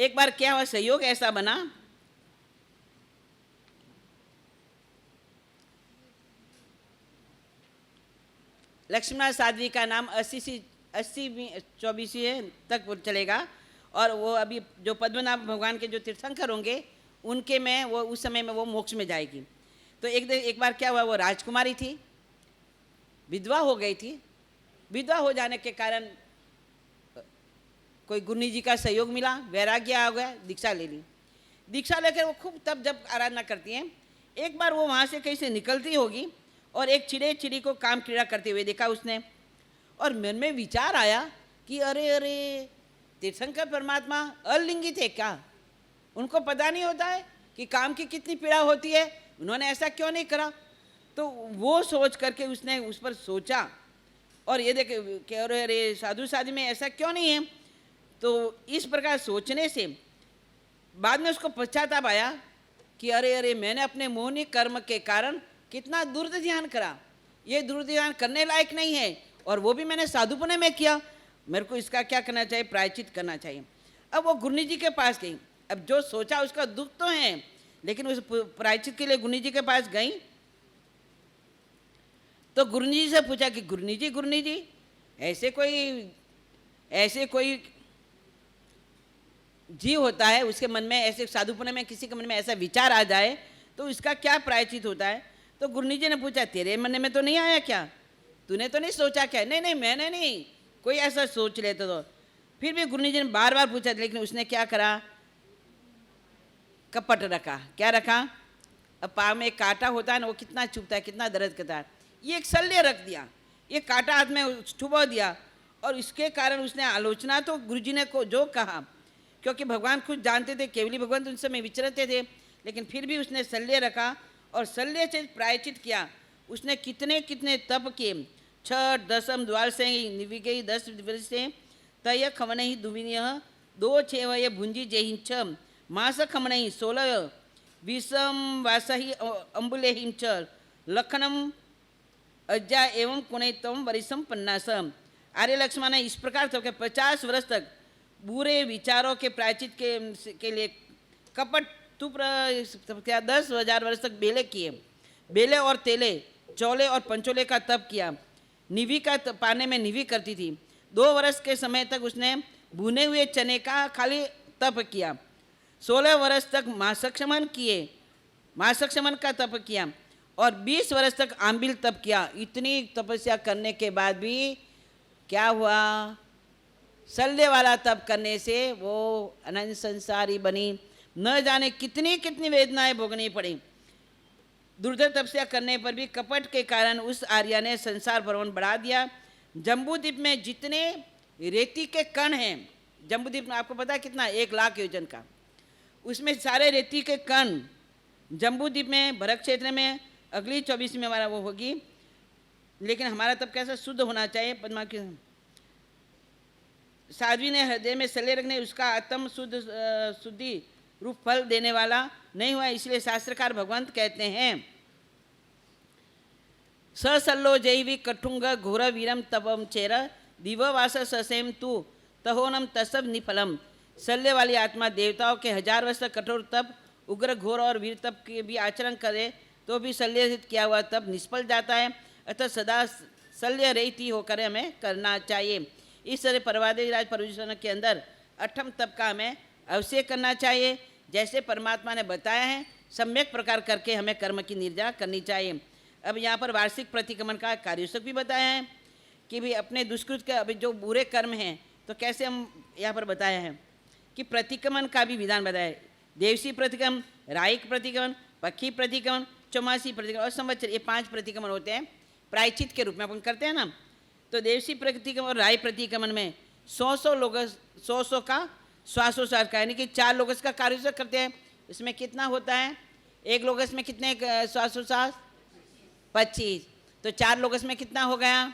एक बार क्या हुआ, संयोग ऐसा बना, लक्ष्मण साध्वी का नाम 80 तक चलेगा, और वो अभी जो पद्मनाभ भगवान के जो तीर्थंकर होंगे उनके में वो उस समय में वो मोक्ष में जाएगी। तो एक बार क्या हुआ, वो राजकुमारी थी, विधवा हो गई थी। विधवा हो जाने के कारण कोई गुरु जी का सहयोग मिला, वैराग्य आ गया, दीक्षा ले ली। दीक्षा लेकर वो खूब तब जब आराधना करती हैं। एक बार वो वहाँ से कहीं से निकलती होगी और एक चिड़ी को काम क्रीड़ा करते हुए देखा उसने, और मन में विचार आया कि अरे अरे तीर्थंकर परमात्मा अलिंगी थे क्या, उनको पता नहीं होता है कि काम की कितनी पीड़ा होती है, उन्होंने ऐसा क्यों नहीं करा। तो वो सोच करके उसने उस पर सोचा, और ये देखे कि अरे अरे साधु साधु में ऐसा क्यों नहीं है। तो इस प्रकार सोचने से बाद में उसको पश्चाताप आया कि अरे अरे मैंने अपने मोहनी कर्म के कारण कितना दुर्ध्यान करा, ये दुर्ध्यान करने लायक नहीं है, और वो भी मैंने साधुपने में किया, मेरे को इसका क्या करना चाहिए, प्रायश्चित करना चाहिए। अब वो गुरु जी के पास गई। अब जो सोचा उसका दुख तो है, लेकिन उस प्रायश्चित के लिए गुरु जी के पास गई तो गुरु जी से पूछा कि गुरु जी ऐसे कोई जीव होता है, उसके मन में ऐसे साधुपने में किसी के मन में ऐसा विचार आ जाए तो इसका क्या प्रायश्चित होता है। तो गुरु जी ने पूछा तेरे मन में तो नहीं आया क्या, तूने तो नहीं सोचा क्या। नहीं नहीं मैंने नहीं, कोई ऐसा सोच लेते तो। फिर भी गुरु जी ने बार बार पूछा, लेकिन उसने क्या करा, कपट रखा। क्या रखा, अब पाँव में एक कांटा होता है ना, वो कितना चुभता है, कितना दर्द करता है, ये एक शल्य रख दिया, ये कांटा हाथ में छुपा दिया, और इसके कारण उसने आलोचना तो गुरुजी ने को जो कहा, क्योंकि भगवान खुद जानते थे, केवली भगवान उन समय विचरते थे, लेकिन फिर भी उसने शल्य रखा और शल्य से प्रायश्चित किया। उसने कितने कितने तप किए, 6 दशम द्वार से निविगई 10 वर्ष से तय खमन ही दुविनिय 2 छेवय भुंजी जय छ मास खमन ही 16 विषम वासही अंबुले हिम च लखनम अज्जा एवं कुणतम वरिसम पन्नासम। आर्य लक्ष्मण इस प्रकार था कि 50 वर्ष तक बुरे विचारों के प्रायश्चित के लिए कपट तुप 10,000 वर्ष तक बेले किए, बेले और तेले, चौले और पंचोले का तप किया। निवी का पाने में निवी करती थी। 2 वर्ष के समय तक उसने भुने हुए चने का खाली तप किया। 16 वर्ष तक मासक्षमन किए, मासक्षमन का तप किया, और 20 वर्ष तक आंबिल तप किया। इतनी तपस्या करने के बाद भी क्या हुआ, शल्य वाला तप करने से वो अनंत संसारी बनी, न जाने कितनी कितनी वेदनाएं भोगनी पड़ी। दुर्धर तपस्या करने पर भी कपट के कारण उस आर्या ने संसार भ्रमण बढ़ा दिया। जम्बूद्वीप में जितने रेती के कण हैं, जम्बूद्वीप में आपको पता है कितना, 1 लाख योजन का, उसमें सारे रेती के कण जम्बूद्वीप में भरत क्षेत्र में अगली 24 में हमारा वो होगी। लेकिन हमारा तब कैसा शुद्ध होना चाहिए, पद्मा की साध्वी ने हृदय में शल्य रखने उसका आत्म शुद्धि रूप फल देने वाला नहीं हुआ, इसलिए शास्त्रकार भगवंत कहते हैं सल्लो जैवी कठुंग घोर वीरम तपम चेर दिववास ससेम तू तहोनम तसब निफलम। शल्य वाली आत्मा देवताओं के 1000 वर्ष तक कठोर तप, उग्र घोर और वीर तप के भी आचरण करे तो भी शल्य किया हुआ तप निष्फल जाता है, अतः सदा शल्य रहित होकर हमें करना चाहिए। इस तरह परवादेराज परमेश्वर के अंदर 8म तप का हमें अवश्य करना चाहिए, जैसे परमात्मा ने बताया है सम्यक प्रकार करके हमें कर्म की निर्जा करनी चाहिए। अब यहाँ पर वार्षिक प्रतिक्रमण का कार्योत्सव भी बताया है कि भी अपने दुष्कृत के अभी जो बुरे कर्म हैं तो कैसे हम यहाँ पर बताया है कि प्रतिक्रमण का भी विधान बताया है। देवसी प्रतिक्रमण, राइक प्रतिक्रमण, पक्षी प्रतिक्रमण, चौमासी प्रतिक्रमण और संवत्सर, ये 5 प्रतिक्रमण होते हैं प्रायश्चित के रूप में अपन करते हैं ना। तो देवसी प्रतिक्रमण और राय प्रतिक्रमण में 100 लोग 100 का श्वासोश्वास का, यानी कि 4 लोग का कार्य करते हैं। इसमें कितना होता है, 1 लोग में कितने श्वासोश्वास, 25, तो 4 लोग में कितना हो गया,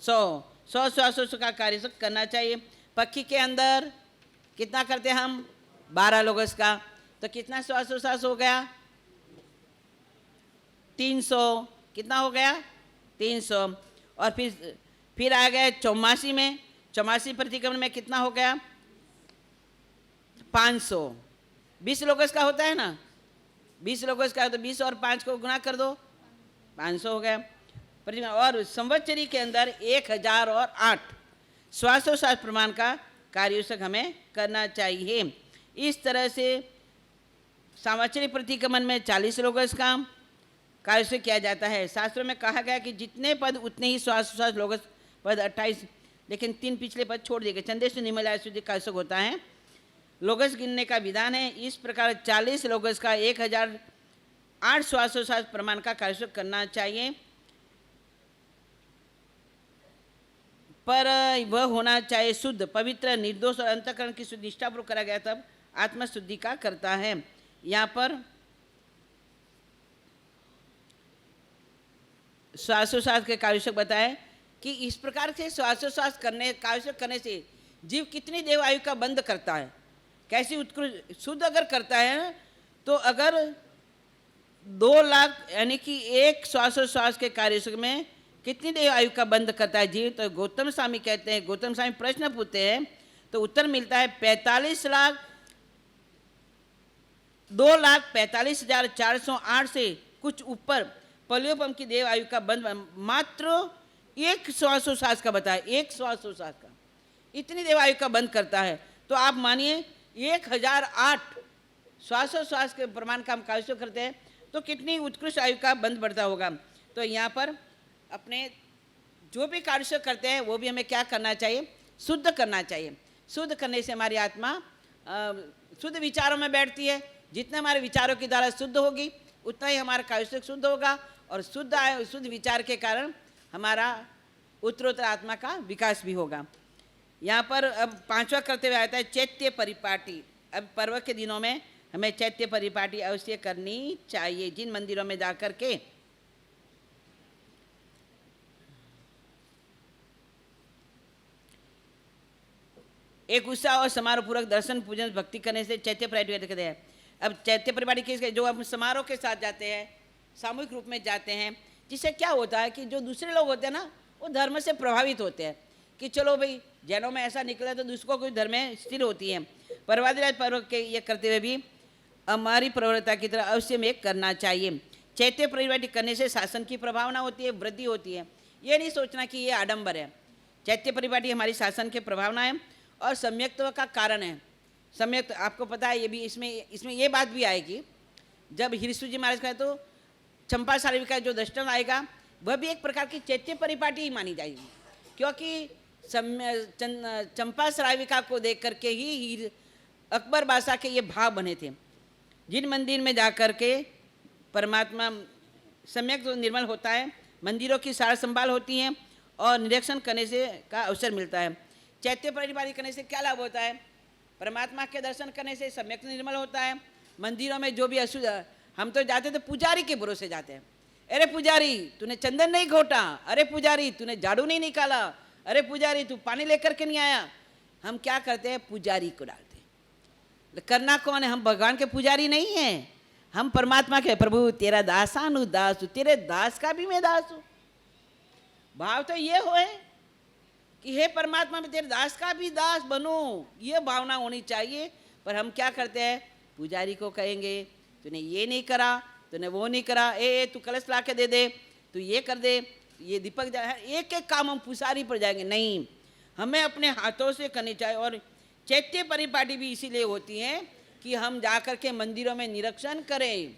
100 श्वासोश्वास का कार्य करना चाहिए। पक्षी के अंदर कितना करते हैं हम, 12 लोग का, तो कितना श्वासोश्वास हो गया, 300, कितना हो गया 300। और फिर आ गए चौमासी में, चौमासी प्रतिक्रमण में कितना हो गया 500, 20 लोगों का होता है ना, 20 लोगों का है तो 20 और 5 को गुना कर दो, 500 हो गया। और संवत्सरी के अंदर 1008 श्वासोश्वास प्रमाण का कार्योत्सक हमें करना चाहिए। इस तरह से संवत्सरी प्रतिक्रमण में 40 लोगों का कार्योत्सक किया जाता है। शास्त्रों में कहा गया कि जितने पद उतने ही श्वासोश्वास लोगों पद 28, लेकिन 3 पिछले पद छोड़ दिए गए। चंदेश निर्मला शुद्धि कार्योत्सक होता है, लोगस गिनने का विधान है। इस प्रकार 40 लोगस का 1008 श्वासोश्वास प्रमाण का कार्योत्सक करना चाहिए, पर वह होना चाहिए शुद्ध, पवित्र, निर्दोष और अंतःकरण की शुद्धि निष्ठापूर्वक करा गया, तब आत्मशुद्धि का करता है। यहाँ पर श्वासोश्वास के कार्योत्सक बताए कि इस प्रकार से श्वासोश्वास करने कार्योत्सक करने से जीव कितनी देव आयु का बंद करता है, कैसी उत्कृष्ट शुद्ध अगर करता है तो अगर 2 लाख यानी कि एक श्वासोश्वास के कार्योत्सक में कितनी देव आयु का बंद करता है जीव। तो गौतम स्वामी कहते हैं, गौतम स्वामी प्रश्न पूछते हैं तो उत्तर मिलता है 2,45,408 से कुछ ऊपर पलियोपम की देव आयु का बंद मात्र एक श्वासोश्वास का बताया, एक श्वासोश्वास का इतनी देव आयु का बंद करता है। तो आप मानिए 1008 श्वासोश्वास के प्रमाण का हम कार्योत्सक करते हैं तो कितनी उत्कृष्ट आयु का बंद बढ़ता होगा। तो यहाँ पर अपने जो भी कार्योत्सक करते हैं वो भी हमें क्या करना चाहिए, शुद्ध करना चाहिए। शुद्ध करने से हमारी आत्मा शुद्ध विचारों में बैठती है। जितने हमारे विचारों की धारा शुद्ध होगी उतना ही हमारा कार्योत्सक शुद्ध होगा, और शुद्ध विचार के कारण हमारा उत्तरोत्तर आत्मा का विकास भी होगा। यहाँ पर अब 5वां करते हुए आता है चैत्य परिपाटी। अब पर्व के दिनों में हमें चैत्य परिपाटी अवश्य करनी चाहिए। जिन मंदिरों में जाकर के एक उत्साह और समारोह पूर्वक दर्शन पूजन भक्ति करने से चैत्य परिपाटी कहते हैं। अब चैत्य परिपाटी किसके, जो हम समारोह के साथ जाते हैं, सामूहिक रूप में जाते हैं, जिससे क्या होता है कि जो दूसरे लोग होते हैं ना वो धर्म से प्रभावित होते हैं कि चलो भाई जैनों में ऐसा निकला तो दूसरों को धर्म में स्थिर होती है। पर्वादिराज पर्व के ये करते हुए भी हमारी प्रवृत्ता की तरह अवश्य में करना चाहिए। चैत्य परिपाटी करने से शासन की प्रभावना होती है, वृद्धि होती है। ये नहीं सोचना कि ये आडंबर है। चैत्य परिपाटी हमारी शासन की प्रभावना है और सम्यक्त्व का कारण है। सम्यक आपको पता है, ये भी इसमें ये बात भी आएगी जब हिरसू जी महाराज का तो चंपा सारवी का जो दृष्टांत आएगा वह भी एक प्रकार की चैत्य परिपाटी ही मानी जाएगी, क्योंकि चंपा श्राविका को देख करके ही अकबर बादशाह के ये भाव बने थे। जिन मंदिर में जाकर के परमात्मा सम्यक तो निर्मल होता है, मंदिरों की सार संभाल होती है और निरीक्षण करने से का अवसर मिलता है। चैत्य परिपाटी करने से क्या लाभ होता है, परमात्मा के दर्शन करने से सम्यक निर्मल होता है। मंदिरों में जो भी अशुद्ध, हम तो जाते तो पुजारी के भरोसे जाते हैं, अरे पुजारी तूने चंदन नहीं घोटा, अरे पुजारी तूने झाड़ू नहीं निकाला, अरे पुजारी तू पानी लेकर के नहीं आया। हम क्या करते हैं, पुजारी को डालते। करना कौन है, हम भगवान के पुजारी नहीं हैं, हम परमात्मा के प्रभु तेरा दासानुदास, तेरे दास का भी मैं दास हूँ। भाव तो ये हो कि हे परमात्मा मैं तेरे दास का भी दास बनूं, ये भावना होनी चाहिए। पर हम क्या करते हैं, पुजारी को कहेंगे तूने ये नहीं करा, तूने वो नहीं करा, तू कलश ला के दे दे, तू ये कर दे, ये दीपक एक एक काम हम पुजारी पर जाएंगे। नहीं, हमें अपने हाथों से करनी चाहिए। और चैत्य परिपाटी भी इसीलिए होती है कि हम जाकर के मंदिरों में निरीक्षण करें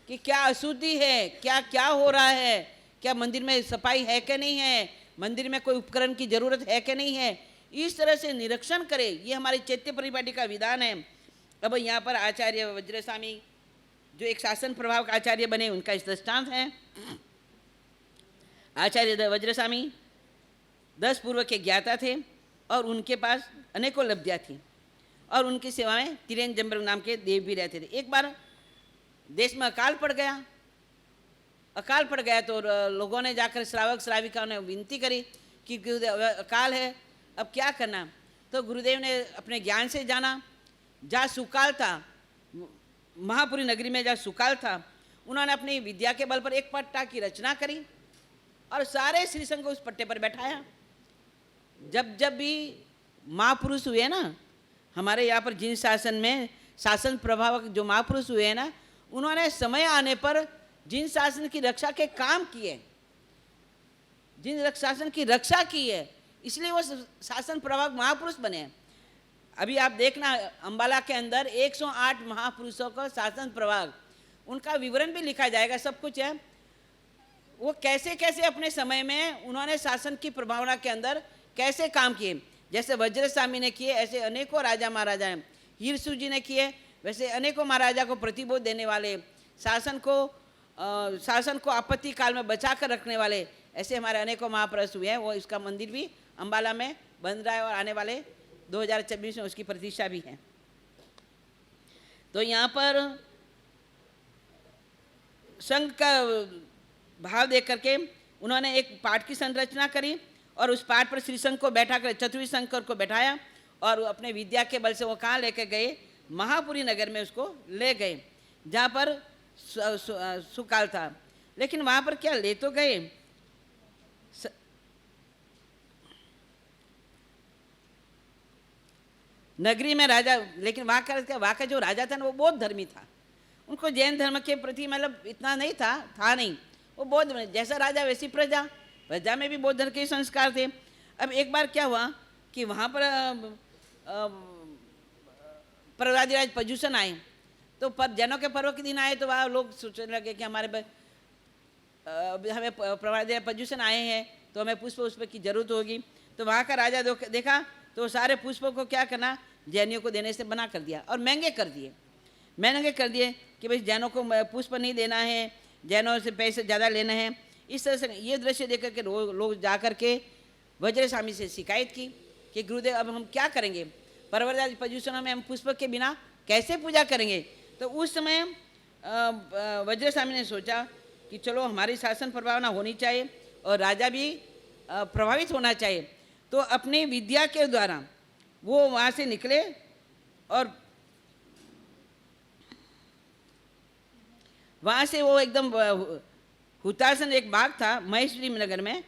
कि क्या अशुद्धि है, क्या क्या हो रहा है, क्या मंदिर में सफाई है कि नहीं है, मंदिर में कोई उपकरण की जरूरत है कि नहीं है। इस तरह से निरीक्षण करें, ये हमारी चैत्य परिपाटी का विधान है। अब यहाँ पर आचार्य वज्रस्वामी जो एक शासन प्रभाव का आचार्य बने, उनका इस दृष्टांत है। आचार्य वज्रस्वामी 10 पूर्व के ज्ञाता थे और उनके पास अनेकों लब्धियाँ थी और उनकी सेवा में तिरेन जम्बर नाम के देव भी रहते थे। एक बार देश में अकाल पड़ गया तो लोगों ने जाकर श्रावक श्राविकाओं ने विनती करी कि गुरुदेव अकाल है, अब क्या करना। तो गुरुदेव ने अपने ज्ञान से जाना, जहाँ सुकाल था, महापुरी नगरी में जहाँ सुकाल था, उन्होंने अपनी विद्या के बल पर एक पट्टा की रचना करी और सारे श्री संघ को उस पट्टे पर बैठाया। जब भी महापुरुष हुए ना, हमारे यहाँ पर जिन शासन में शासन प्रभावक जो महापुरुष हुए हैं ना, उन्होंने समय आने पर जिन शासन की रक्षा के काम किए, जिन शासन की रक्षा की है, इसलिए वो शासन प्रभावक महापुरुष बने हैं। अभी आप देखना अंबाला के अंदर 108 महापुरुषों का शासन प्रभाग, उनका विवरण भी लिखा जाएगा, सब कुछ है। वो कैसे कैसे अपने समय में उन्होंने शासन की प्रभावना के अंदर कैसे काम किए। जैसे वज्र स्वामी ने किए, ऐसे अनेकों राजा महाराजा हैं। हीरसू जी ने किए, वैसे अनेकों महाराजा को प्रतिबोध देने वाले, शासन को आपत्ति काल में बचा कर रखने वाले, ऐसे हमारे अनेकों महापुरुष हुए हैं। वो इसका मंदिर भी अंबाला में बन रहा है और आने वाले 2026 में उसकी प्रतिष्ठा भी है। तो यहाँ पर संघ का भाव देख करके उन्होंने एक पाठ की संरचना करी और उस पाठ पर श्री संघ को बैठा कर, चतुर्वी शंकर को बैठाया और अपने विद्या के बल से वो कहाँ लेके गए, महापुरी नगर में उसको ले गए, जहाँ पर सुकाल था। लेकिन वहाँ पर क्या ले तो गए, नगरी में राजा, लेकिन वहाँ का जो राजा था ना, वो बौद्ध धर्मी था। उनको जैन धर्म के प्रति मतलब इतना नहीं था नहीं। वो बौद्ध, जैसा राजा वैसी प्रजा, प्रजा में भी बौद्ध धर्म के संस्कार थे। अब एक बार क्या हुआ कि वहाँ पर प्रहलादिराज पर्युषण आए, तो जैनों के पर्व के दिन आए, तो वहाँ लोग सोचने लगे कि हमें प्रहलादिराज पर्युषण आए हैं तो हमें पुष्प की जरूरत होगी। तो वहाँ का राजा देखा तो सारे पुष्पों को क्या करना, जैनियों को देने से मना कर दिया और महंगे कर दिए कि भाई जैनों को पुष्प नहीं देना है, जैनों से पैसे ज़्यादा लेना है। इस तरह से ये दृश्य देख करके लोग जा कर के वज्र स्वामी से शिकायत की कि गुरुदेव अब हम क्या करेंगे, प्रहलाद पर्युषण में हम पुष्प के बिना कैसे पूजा करेंगे। तो उस समय वज्र स्वामी ने सोचा कि चलो हमारी शासन प्रभावना होनी चाहिए और राजा भी प्रभावित होना चाहिए। तो अपनी विद्या के द्वारा वो वहाँ से निकले और वहाँ से वो एकदम हुतासन, एक बाग था महेश्वरी नगर में,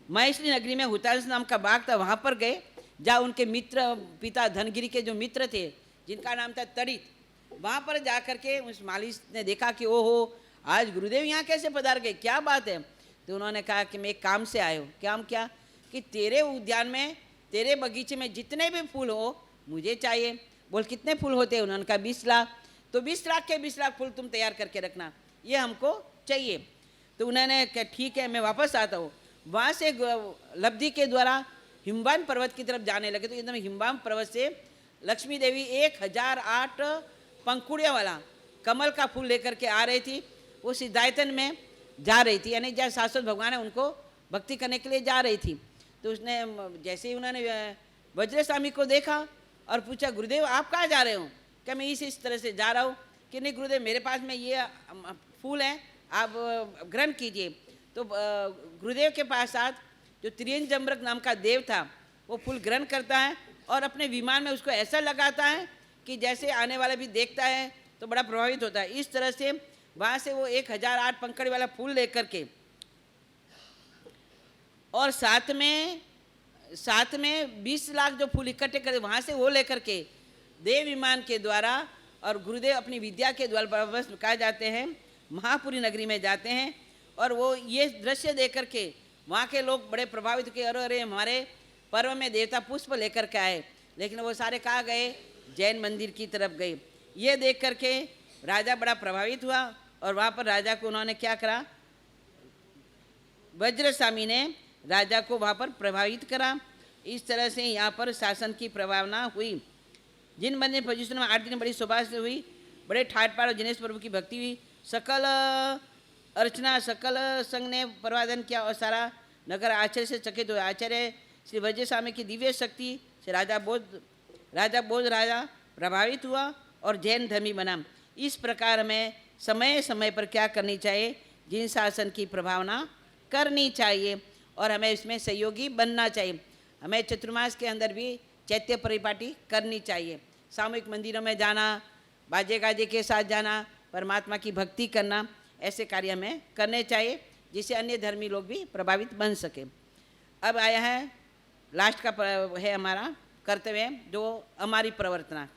महेश्वरी नगरी में हुतासन नाम का बाग था, वहाँ पर गए जहाँ उनके मित्र पिता धनगिरी के जो मित्र थे जिनका नाम था तड़ित, वहाँ पर जा कर के उस माली ने देखा कि ओहो आज गुरुदेव यहाँ कैसे पधार गए, क्या बात है। तो उन्होंने कहा कि मैं एक काम से आया हूँ। काम क्या कि तेरे उद्यान में, तेरे बगीचे में जितने भी फूल हो मुझे चाहिए। बोल कितने फूल होते हैं, उन्होंने कहा 20 लाख। तो 20 लाख के 20 लाख फूल तुम तैयार करके रखना, ये हमको चाहिए। तो उन्होंने कहा ठीक है मैं वापस आता हूँ। वहाँ से लब्धि के द्वारा हिमवान पर्वत की तरफ जाने लगे। तो एकदम हिमवान पर्वत से लक्ष्मी देवी 1008 पंखुड़ियों वाला कमल का फूल लेकर के आ रही थी। वो सिद्धायतन में जा रही थी, यानी जहाँ शाश्वत भगवान है उनको भक्ति करने के लिए जा रही थी। तो उसने जैसे ही उन्होंने वज्र स्वामी को देखा और पूछा गुरुदेव आप कहाँ जा रहे हो। क्या मैं इस तरह से जा रहा हूँ। कि नहीं गुरुदेव मेरे पास में ये फूल हैं, आप ग्रहण कीजिए। तो गुरुदेव के पास साथ जो त्रियंजम्बरक नाम का देव था वो फूल ग्रहण करता है और अपने विमान में उसको ऐसा लगाता है कि जैसे आने वाला भी देखता है तो बड़ा प्रभावित होता है। इस तरह से वहाँ से वो 1008 पंखड़ी वाला फूल लेकर के और साथ में 20 लाख जो फूल इकट्ठे कर वहाँ से वो लेकर के देव विमान के द्वारा और गुरुदेव अपनी विद्या के द्वारा बस कहा जाते हैं महापुरी नगरी में जाते हैं। और वो ये दृश्य देख करके वहाँ के लोग बड़े प्रभावित हुए, अरे हमारे पर्व में देवता पुष्प लेकर के आए। लेकिन वो सारे कहाँ गए, जैन मंदिर की तरफ गए। ये देख करके राजा बड़ा प्रभावित हुआ और वहाँ पर राजा को उन्होंने क्या करा, वज्र स्वामी ने राजा को वहाँ पर प्रभावित करा। इस तरह से यहाँ पर शासन की प्रभावना हुई। जिन बंदे पर्युषण में 8 दिन बड़ी शोभा से हुई, बड़े ठाट पाट और जिनेश प्रभु की भक्ति हुई, सकल अर्चना सकल संघ ने परवादन किया और सारा नगर आश्चर्य से चकित हुआ। आचार्य श्री वज्र स्वामी की दिव्य शक्ति से राजा बोध प्रभावित हुआ और जैन धर्मी बना। इस प्रकार में समय समय पर क्या करनी चाहिए, जिन शासन की प्रभावना करनी चाहिए और हमें इसमें सहयोगी बनना चाहिए। हमें चतुर्मास के अंदर भी चैत्य परिपाटी करनी चाहिए। सामूहिक मंदिरों में जाना, बाजे गाजे के साथ जाना, परमात्मा की भक्ति करना, ऐसे कार्य हमें करने चाहिए जिससे अन्य धर्मी लोग भी प्रभावित बन सके। अब आया है लास्ट का है हमारा कर्तव्य है जो हमारी प्रवर्तना